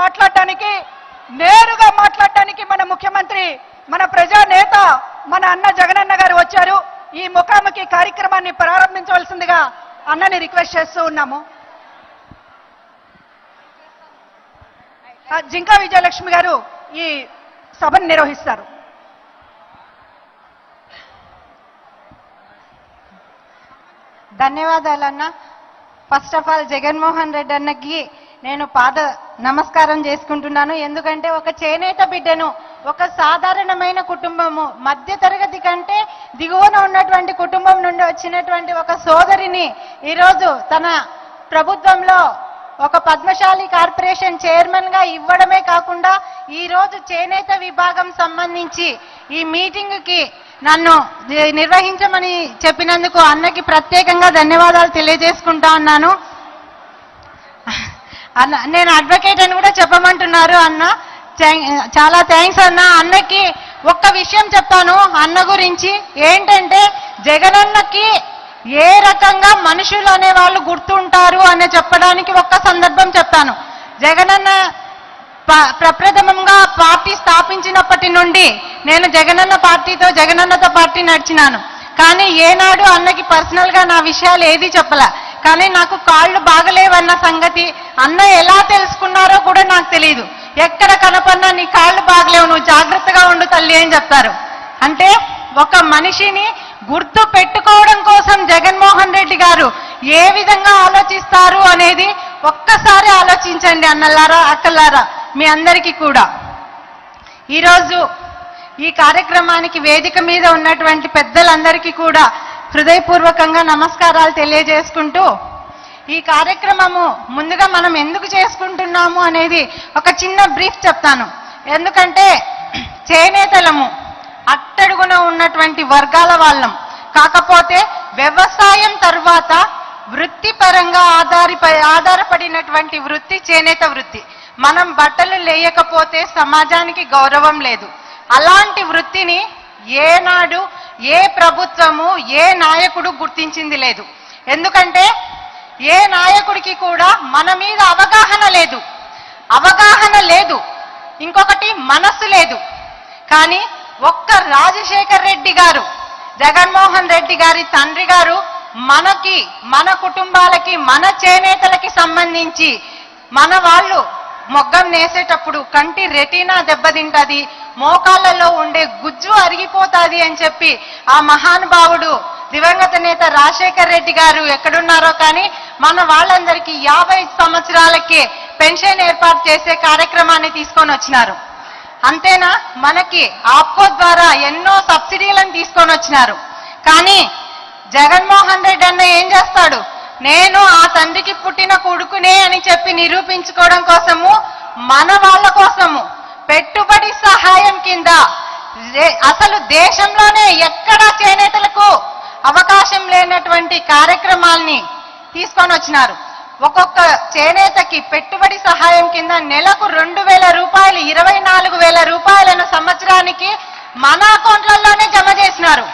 మాట్లాడడానికి, నేరుగా మాట్లాడడానికి మన ముఖ్యమంత్రి, మన ప్రజానేత, మన అన్న జగనన్న గారు వచ్చారు. ఈ ముఖాముఖి కార్యక్రమాన్ని ప్రారంభించవలసిందిగా అన్నని రిక్వెస్ట్ చేస్తూ ఉన్నాము. జింకా విజయలక్ష్మి గారు ఈ సభను నిర్వహిస్తారు. ధన్యవాదాలన్న. First of all Jagan Mohan Reddy అన్నకి నేను పాద నమస్కారం చేసుకుంటున్నాను. ఎందుకంటే ఒక చేనేత బిడ్డను, ఒక సాధారణమైన కుటుంబము, మధ్య తరగతి కంటే దిగువన ఉన్నటువంటి కుటుంబం నుండి వచ్చినటువంటి ఒక సోదరిని ఈరోజు తన ప్రభుత్వంలో ఒక పద్మశాలి కార్పొరేషన్ చైర్మన్ గా ఇవ్వడమే కాకుండా ఈరోజు చేనేత విభాగం సంబంధించి ఈ మీటింగ్ కి నన్ను నిర్వహించమని చెప్పినందుకు అన్నకి ప్రత్యేకంగా ధన్యవాదాలు తెలియజేసుకుంటా ఉన్నాను. అన్న, నేను అడ్వకేట్ అని కూడా చెప్పమంటున్నారు అన్న. చాలా థ్యాంక్స్ అన్న. అన్నకి ఒక్క విషయం చెప్తాను అన్న గురించి. ఏంటంటే జగనన్నకి ఏ రకంగా మనుషులు అనే వాళ్ళు గుర్తుంటారు అని చెప్పడానికి ఒక్క సందర్భం చెప్తాను. జగనన్న ప్రప్రథమంగా పార్టీ స్థాపించినప్పటి నుండి నేను జగనన్నతో పార్టీ నడిచినాను. కానీ ఏనాడు అన్నకి పర్సనల్ గా నా విషయాలు ఏది చెప్పలే. కానీ నాకు కాళ్ళు బాగలేవన్న సంగతి అన్న ఎలా తెలుసుకున్నారో కూడా నాకు తెలియదు. ఎక్కడ కనపడినా నీ కాళ్ళు బాగలేవు, నువ్వు జాగ్రత్తగా ఉండు తల్లి అని చెప్తారు. అంటే ఒక మనిషిని గుర్తు పెట్టుకోవడం కోసం జగన్మోహన్ రెడ్డి గారు ఏ విధంగా ఆలోచిస్తారు అనేది ఒక్కసారి ఆలోచించండి అన్నలారా, అక్కలారా, మీ అందరికీ కూడా. ఈరోజు ఈ కార్యక్రమానికి వేదిక మీద ఉన్నటువంటి పెద్దలందరికీ కూడా హృదయపూర్వకంగా నమస్కారాలు తెలియజేసుకుంటూ, ఈ కార్యక్రమము ముందుగా మనం ఎందుకు చేసుకుంటున్నాము అనేది ఒక చిన్న బ్రీఫ్ చెప్తాను. ఎందుకంటే చేనేతలము అట్టడుగున ఉన్నటువంటి వర్గాల వాళ్ళం. కాకపోతే వ్యవసాయం తర్వాత వృత్తిపరంగా ఆధారపడినటువంటి వృత్తి చేనేత వృత్తి. మనం బట్టలు లేయకపోతే సమాజానికి గౌరవం లేదు. అలాంటి వృత్తిని ఏనాడు ఏ ప్రభుత్వము, ఏ నాయకుడు గుర్తించింది లేదు. ఎందుకంటే ఏ నాయకుడికి కూడా మన మీద అవగాహన లేదు. ఇంకొకటి మనస్సు లేదు. కానీ ఒక్క రాజశేఖర్ రెడ్డి గారు, జగన్మోహన్ రెడ్డి గారి తండ్రి గారు మనకి, మన కుటుంబాలకి, మన చేనేతలకి సంబంధించి మన వాళ్ళు మొగ్గం నేసేటప్పుడు కంటి రెటీనా దెబ్బతింటది, మోకాళ్ళలో ఉండే గుజ్జు అరిగిపోతాది అని చెప్పి ఆ మహానుభావుడు దివంగత నేత రాజశేఖర్ రెడ్డి గారు ఎక్కడున్నారో కానీ మన వాళ్ళందరికీ 50 సంవత్సరాలకే పెన్షన్ ఏర్పాటు చేసే కార్యక్రమాన్ని తీసుకొని వచ్చినారు. అంతేనా, మనకి ఆప్కో ద్వారా ఎన్నో సబ్సిడీలను తీసుకొని వచ్చినారు. కానీ జగన్మోహన్ రెడ్డి అన్న ఏం చేస్తాడు? నేను ఆ తండ్రికి పుట్టిన కొడుకునే అని చెప్పి నిరూపించుకోవడం కోసము, మన వాళ్ళ కోసము పెట్టుబడి సహాయం కింద అసలు దేశంలోనే ఎక్కడా చేనేతలకు అవకాశం లేనటువంటి కార్యక్రమాల్ని తీసుకొని వచ్చినారు. ఒక్కొక్క చేనేతకి పెట్టుబడి సహాయం కింద నెలకు 2,000 రూపాయలు, 24,000 రూపాయలను సంవత్సరానికి మన అకౌంట్లలోనే జమ చేసినారు.